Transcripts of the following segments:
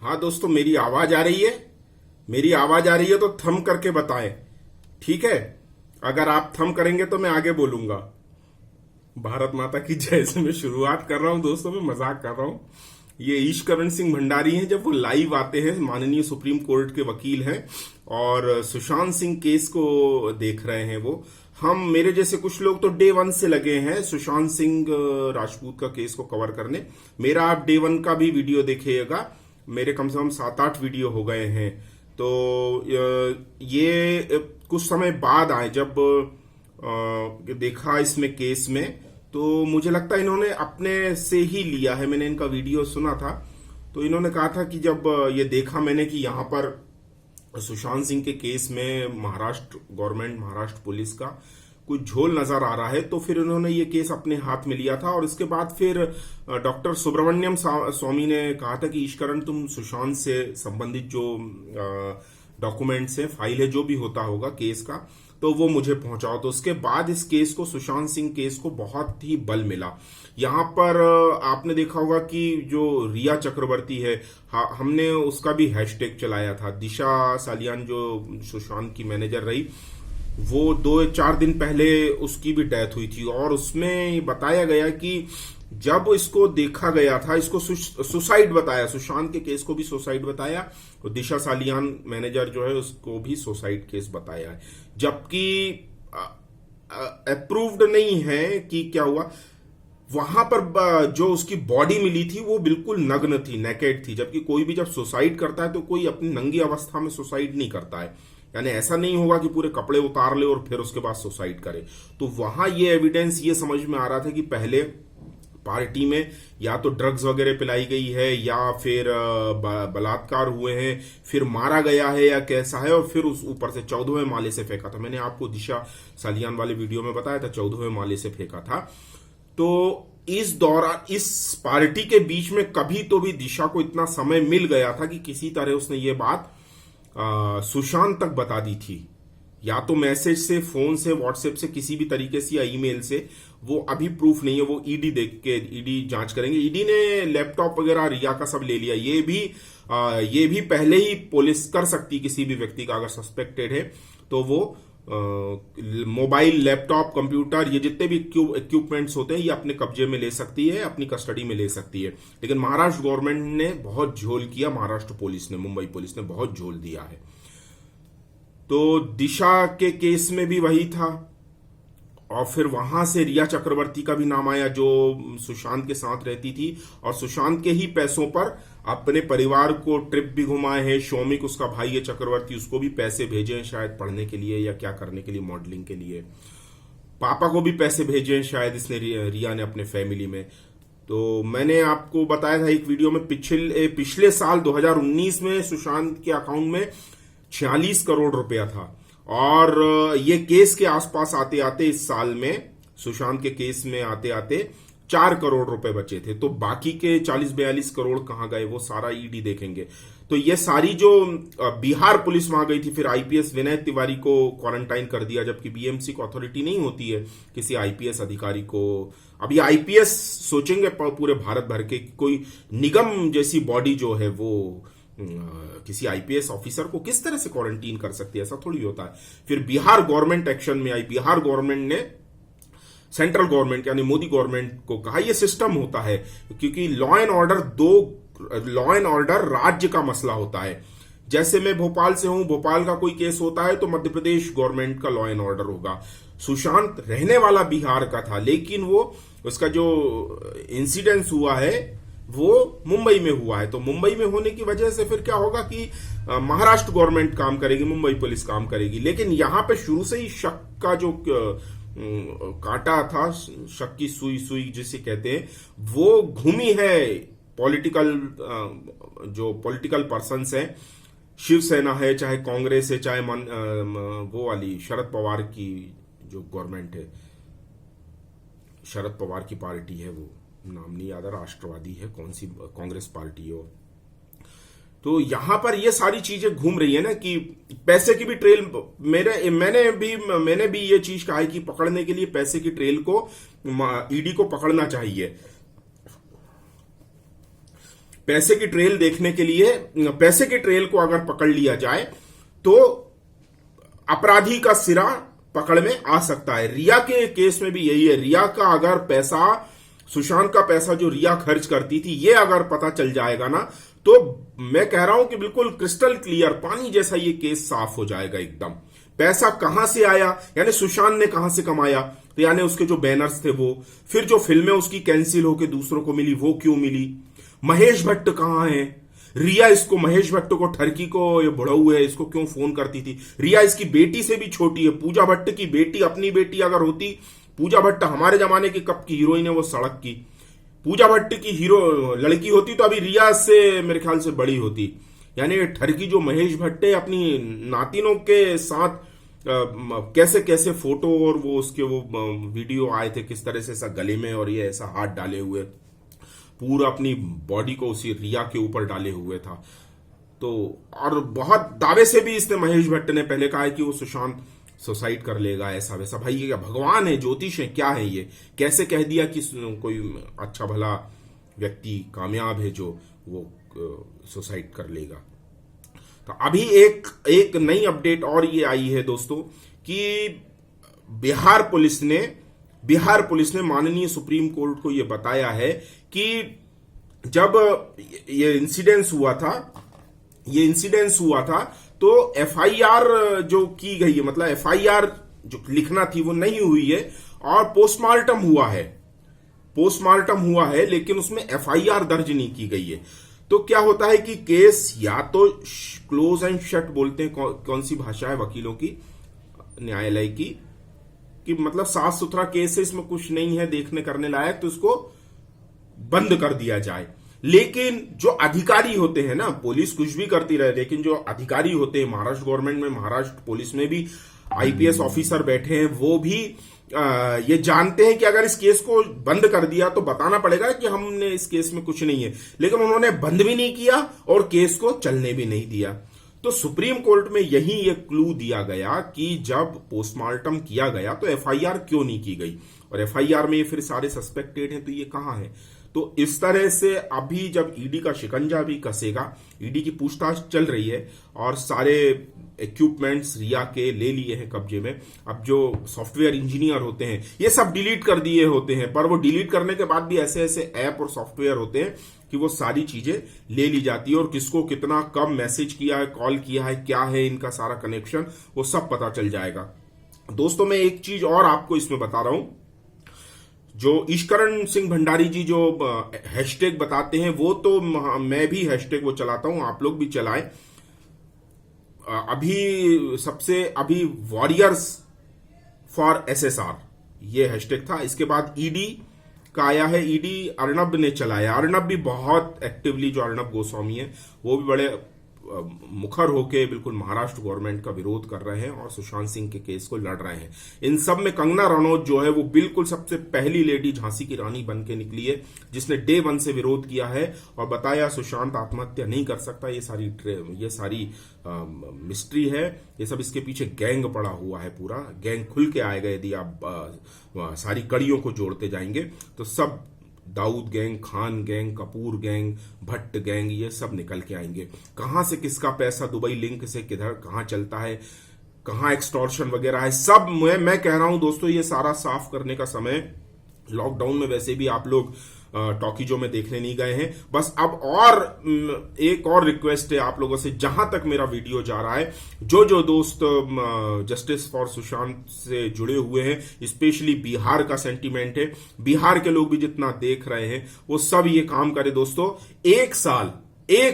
हाँ दोस्तों, मेरी आवाज आ रही है? मेरी आवाज आ रही है तो थम करके बताएं। ठीक है, अगर आप थम करेंगे तो मैं आगे बोलूंगा। भारत माता की जय से मैं शुरुआत कर रहा हूं दोस्तों, मैं मजाक कर रहा हूं। ये ईशकरण सिंह भंडारी हैं, जब वो लाइव आते हैं, माननीय सुप्रीम कोर्ट के वकील हैं और सुशांत सिंह केस को देख रहे हैं वो। हम मेरे जैसे कुछ लोग तो डे वन से लगे हैं सुशांत सिंह राजपूत का केस को कवर करने। मेरा आप डे वन का भी वीडियो देखिएगा, मेरे कम से कम 7-8 वीडियो हो गए हैं। तो ये कुछ समय बाद आए, जब देखा इसमें केस में, तो मुझे लगता है इन्होंने अपने से ही लिया है। मैंने इनका वीडियो सुना था तो इन्होंने कहा था कि जब ये देखा मैंने कि यहाँ पर सुशांत सिंह के केस में महाराष्ट्र गवर्नमेंट, महाराष्ट्र पुलिस का कुछ झोल नजर आ रहा है, तो फिर उन्होंने ये केस अपने हाथ में लिया था। और इसके बाद फिर डॉक्टर सुब्रमण्यम स्वामी ने कहा था कि ईशकरण, तुम सुशांत से संबंधित जो डॉक्यूमेंट्स है, फाइल है, जो भी होता होगा केस का, तो वो मुझे पहुंचाओ। तो उसके बाद इस केस को, सुशांत सिंह केस को बहुत ही बल मिला। यहां पर आपने देखा होगा कि जो रिया चक्रवर्ती है, हमने उसका भी हैशटैग चलाया था। दिशा सालियान जो सुशांत की मैनेजर रही, वो 2-4 दिन पहले उसकी भी डेथ हुई थी और उसमें बताया गया कि जब इसको देखा गया था, इसको सुसाइड बताया, सुशांत के केस को भी सुसाइड बताया और दिशा सालियान मैनेजर जो है उसको भी सुसाइड केस बताया है, जबकि अप्रूव्ड नहीं है कि क्या हुआ। वहां पर जो उसकी बॉडी मिली थी वो बिल्कुल नग्न थी, नेकेड थी, जबकि कोई भी जब सुसाइड करता है तो कोई अपनी नंगी अवस्था में सुसाइड नहीं करता है। यानी ऐसा नहीं होगा कि पूरे कपड़े उतार ले और फिर उसके बाद सुसाइड करे। तो वहां ये एविडेंस ये समझ में आ रहा था कि पहले पार्टी में या तो ड्रग्स वगैरह पिलाई गई है या फिर बलात्कार हुए हैं, फिर मारा गया है या कैसा है, और फिर उस ऊपर से 14वें माले से फेंका था। मैंने आपको दिशा सालियान वाले वीडियो में बताया था, 14वें माले से फेंका था। तो इस दौरान इस पार्टी के बीच में कभी तो भी दिशा को इतना समय मिल गया था कि किसी तरह उसने ये बात सुशांत तक बता दी थी, या तो मैसेज से, फोन से, व्हाट्सएप से, किसी भी तरीके से, या ईमेल से। वो अभी प्रूफ नहीं है, वो ईडी देख के ईडी जांच करेंगे। ईडी ने लैपटॉप वगैरह रिया का सब ले लिया। ये भी पहले ही पुलिस कर सकती, किसी भी व्यक्ति का अगर सस्पेक्टेड है तो वो मोबाइल, लैपटॉप, कंप्यूटर, ये जितने भी इक्विपमेंट्स होते हैं ये अपने कब्जे में ले सकती है, अपनी कस्टडी में ले सकती है। लेकिन महाराष्ट्र गवर्नमेंट ने बहुत झोल किया, महाराष्ट्र पुलिस ने, मुंबई पुलिस ने बहुत झोल दिया है। तो दिशा के केस में भी वही था, और फिर वहां से रिया चक्रवर्ती का भी नाम आया जो सुशांत के साथ रहती थी और सुशांत के ही पैसों पर अपने परिवार को ट्रिप भी घुमाए हैं। शौमिक उसका भाई है चक्रवर्ती, उसको भी पैसे भेजे हैं शायद पढ़ने के लिए या क्या करने के लिए, मॉडलिंग के लिए। पापा को भी पैसे भेजे हैं शायद इसने, रिया ने, अपने फैमिली में। तो मैंने आपको बताया था एक वीडियो में, पिछले साल 2019 में सुशांत के अकाउंट में 46 करोड़ रुपया था, और ये केस के आसपास आते आते इस साल में, सुशांत के केस में आते आते 4 करोड़ रुपए बचे थे। तो बाकी के 40-42 करोड़ कहां गए, वो सारा ईडी देखेंगे। तो ये सारी जो बिहार पुलिस वहां गई थी, फिर आईपीएस विनय तिवारी को क्वारंटाइन कर दिया, जबकि बीएमसी को अथॉरिटी नहीं होती है किसी आईपीएस अधिकारी को। अब ये आईपीएस सोचेंगे पूरे भारत भर के, कोई निगम जैसी बॉडी जो है वो किसी आईपीएस ऑफिसर को किस तरह से क्वारंटीन कर सकती है, ऐसा थोड़ी होता है। फिर बिहार गवर्नमेंट एक्शन में आई। बिहार गवर्नमेंट ने सेंट्रल गवर्नमेंट यानी मोदी गवर्नमेंट को कहा यह सिस्टम होता है, क्योंकि लॉ एंड ऑर्डर राज्य का मसला होता है। जैसे मैं भोपाल से हूं, भोपाल का कोई केस होता है तो मध्य प्रदेश गवर्नमेंट का लॉ एंड ऑर्डर होगा। सुशांत रहने वाला बिहार का था, लेकिन वो उसका जो इंसिडेंस हुआ है वो मुंबई में हुआ है। तो मुंबई में होने की वजह से फिर क्या होगा कि महाराष्ट्र गवर्नमेंट काम करेगी, मुंबई पुलिस काम करेगी। लेकिन यहां पे शुरू से ही शक का जो कांटा था, शक की सुई जिसे कहते हैं, वो घूमी है जो पॉलिटिकल पर्सन्स हैं, शिवसेना है, चाहे कांग्रेस है, चाहे वो वाली शरद पवार की जो गवर्नमेंट है, शरद पवार की पार्टी है, वो नाम नहीं याद, राष्ट्रवादी है, कौन सी कांग्रेस पार्टी हो। तो यहां पर ये सारी चीजें घूम रही है ना कि पैसे की भी ट्रेल, मैंने भी ये चीज कहा है कि पकड़ने के लिए पैसे की ट्रेल को ईडी को पकड़ना चाहिए। पैसे की ट्रेल देखने के लिए, पैसे की ट्रेल को अगर पकड़ लिया जाए तो अपराधी का सिरा पकड़ में आ सकता है। रिया के केस में भी यही है। रिया का अगर पैसा, सुशांत का पैसा जो रिया खर्च करती थी, ये अगर पता चल जाएगा ना, तो मैं कह रहा हूं कि बिल्कुल क्रिस्टल क्लियर, पानी जैसा ये केस साफ हो जाएगा एकदम। पैसा कहां से आया, यानी सुशांत ने कहां से कमाया, तो यानी उसके जो बैनर्स थे वो, फिर जो फिल्में उसकी कैंसिल होकर दूसरों को मिली वो क्यों मिली, महेश भट्ट कहां है, रिया इसको, महेश भट्ट को, ठरकी को, ये बुढ़ऊ है, इसको क्यों फोन करती थी। रिया इसकी बेटी से भी छोटी है, पूजा भट्ट की बेटी, अपनी बेटी अगर होती, पूजा भट्ट हमारे जमाने की कब की हीरोइन है वो, सड़क की, पूजा भट्ट की हीरो लड़की होती तो अभी रिया से मेरे ख्याल से बड़ी होती। यानी ठरकी जो महेश भट्ट है अपनी नातिनों के साथ कैसे कैसे फोटो और वो उसके वो वीडियो आए थे, किस तरह से ऐसा गले में और ये ऐसा हाथ डाले हुए, पूरा अपनी बॉडी को उसी रिया के ऊपर डाले हुए था। तो और बहुत दावे से भी इसने, महेश भट्ट ने पहले कहा है कि वो सुशांत सुसाइड कर लेगा, ऐसा वैसा। भाई ये क्या भगवान है, ज्योतिष है, क्या है ये, कैसे कह दिया कि कोई अच्छा भला व्यक्ति कामयाब है जो वो सुसाइड कर लेगा। तो अभी एक नई अपडेट और ये आई है दोस्तों कि बिहार पुलिस ने माननीय सुप्रीम कोर्ट को ये बताया है कि जब ये इंसिडेंस हुआ था तो एफआईआर जो की गई है, मतलब एफआईआर जो लिखना थी वो नहीं हुई है, और पोस्टमार्टम हुआ है लेकिन उसमें एफआईआर दर्ज नहीं की गई है। तो क्या होता है कि केस या तो क्लोज एंड शट बोलते हैं, कौन सी भाषा है वकीलों की, न्यायालय की, कि मतलब साफ सुथरा केस है, इसमें कुछ नहीं है देखने करने लायक, तो इसको बंद कर दिया जाए। लेकिन जो अधिकारी होते हैं ना, पुलिस कुछ भी करती रहे, लेकिन जो अधिकारी होते हैं महाराष्ट्र गवर्नमेंट में, महाराष्ट्र पुलिस में भी आईपीएस ऑफिसर बैठे हैं, वो भी ये जानते हैं कि अगर इस केस को बंद कर दिया तो बताना पड़ेगा कि हमने इस केस में कुछ नहीं है, लेकिन उन्होंने बंद भी नहीं किया और केस को चलने भी नहीं दिया। तो सुप्रीम कोर्ट में यही एक क्लू दिया गया कि जब पोस्टमार्टम किया गया तो एफआईआर क्यों नहीं की गई, और एफआईआर में ये फिर सारे सस्पेक्टेड हैं, तो ये कहां है। तो इस तरह से अभी जब ईडी का शिकंजा भी कसेगा, ईडी की पूछताछ चल रही है और सारे इक्विपमेंट्स रिया के ले लिए हैं कब्जे में। अब जो सॉफ्टवेयर इंजीनियर होते हैं ये सब डिलीट कर दिए होते हैं, पर वो डिलीट करने के बाद भी ऐसे ऐसे ऐप और सॉफ्टवेयर होते हैं कि वो सारी चीजें ले ली जाती है, और किसको कितना कब मैसेज किया है, कॉल किया है, क्या है इनका सारा कनेक्शन, वो सब पता चल जाएगा। दोस्तों मैं एक चीज और आपको इसमें बता रहा हूं, जो ईश्वरण सिंह भंडारी जी जो हैशटैग बताते हैं, वो तो मैं भी हैशटैग वो चलाता हूं, आप लोग भी चलाएं। अभी वॉरियर्स फॉर एसएसआर ये हैशटैग था, इसके बाद ईडी का आया है, ईडी अर्नब ने चलाया। अर्नब भी बहुत एक्टिवली, जो अर्नब गोस्वामी है वो भी बड़े मुखर होके बिल्कुल महाराष्ट्र गवर्नमेंट का विरोध कर रहे हैं और सुशांत सिंह के केस को लड़ रहे हैं। इन सब में कंगना रनौत जो है वो बिल्कुल सबसे पहली लेडी झांसी की रानी बन के निकली है, जिसने डे 1 से विरोध किया है और बताया सुशांत आत्महत्या नहीं कर सकता। ये सारी मिस्ट्री है, ये सब इसके पीछे गैंग पड़ा हुआ है, पूरा गैंग खुल के आएगा। यदि आप सारी कड़ियों को जोड़ते जाएंगे तो सब Dawood gang, Khan gang, Kapoor gang, Bhatt gang, ये सब निकल के आएंगे। कहां से किसका पैसा दुबई लिंक से किधर कहां चलता है, कहां एक्सटॉर्शन वगैरह है, सब मैं कह रहा हूं दोस्तों, ये सारा साफ करने का समय। लॉकडाउन में वैसे भी आप लोग टॉकीजो में देखने नहीं गए हैं। बस अब और एक और रिक्वेस्ट है आप लोगों से, जहां तक मेरा वीडियो जा रहा है, जो दोस्त जस्टिस फॉर सुशांत से जुड़े हुए हैं, स्पेशली बिहार का सेंटीमेंट है, बिहार के लोग भी जितना देख रहे हैं वो सब ये काम करे दोस्तों, एक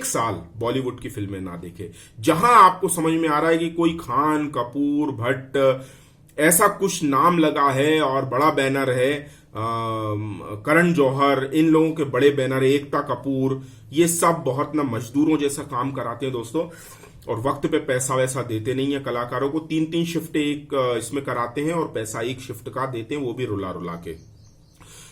साल बॉलीवुड की फिल्में ना देखे। जहां आपको समझ में आ रहा है कि कोई खान, कपूर, भट्ट ऐसा कुछ नाम लगा है और बड़ा बैनर है, करण जौहर, इन लोगों के बड़े बैनर, एकता कपूर, ये सब बहुत ना मजदूरों जैसा काम कराते हैं दोस्तों, और वक्त पे पैसा वैसा देते नहीं है कलाकारों को। 3-3 शिफ्ट एक इसमें कराते हैं और पैसा एक शिफ्ट का देते हैं, वो भी रुला रुला के।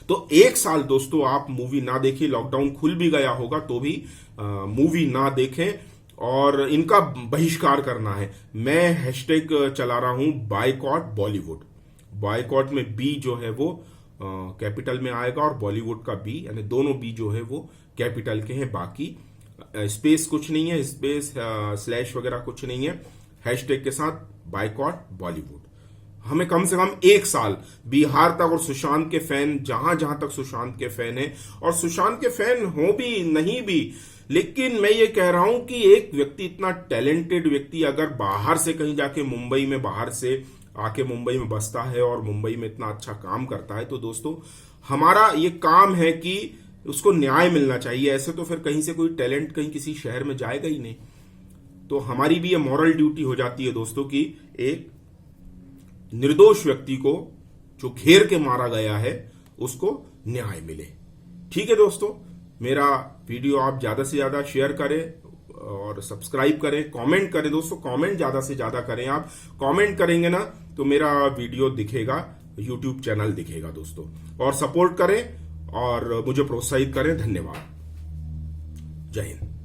तो एक साल दोस्तों आप मूवी ना देखिए, लॉकडाउन खुल भी गया होगा तो भी मूवी ना देखें और इनका बहिष्कार करना है। मैं हैशटैग चला रहा हूं बायकॉट बॉलीवुड। बायकॉट में बी जो है वो कैपिटल में आएगा और बॉलीवुड का बी, यानी दोनों बी जो है वो कैपिटल के हैं। बाकी स्पेस कुछ नहीं है, स्पेस स्लैश वगैरह कुछ नहीं है। हैशटैग के साथ बायकॉट बॉलीवुड। हमें कम से कम 1 साल बिहार तक, और सुशांत के फैन जहां जहां तक सुशांत के फैन है, और सुशांत के फैन हो भी नहीं भी, लेकिन मैं ये कह रहा हूं कि एक व्यक्ति, इतना टैलेंटेड व्यक्ति अगर बाहर से कहीं जाके मुंबई में, बाहर से आके मुंबई में बसता है और मुंबई में इतना अच्छा काम करता है, तो दोस्तों हमारा ये काम है कि उसको न्याय मिलना चाहिए। ऐसे तो फिर कहीं से कोई टैलेंट कहीं किसी शहर में जाएगा ही नहीं। तो हमारी भी ये मॉरल ड्यूटी हो जाती है दोस्तों कि एक निर्दोष व्यक्ति को जो घेर के मारा गया है उसको न्याय मिले। ठीक है दोस्तों, मेरा वीडियो आप ज्यादा से ज्यादा शेयर करें और सब्सक्राइब करें, कमेंट करें दोस्तों, कमेंट ज्यादा से ज्यादा करें। आप कमेंट करेंगे ना तो मेरा वीडियो दिखेगा, यूट्यूब चैनल दिखेगा दोस्तों। और सपोर्ट करें और मुझे प्रोत्साहित करें। धन्यवाद। जय हिंद।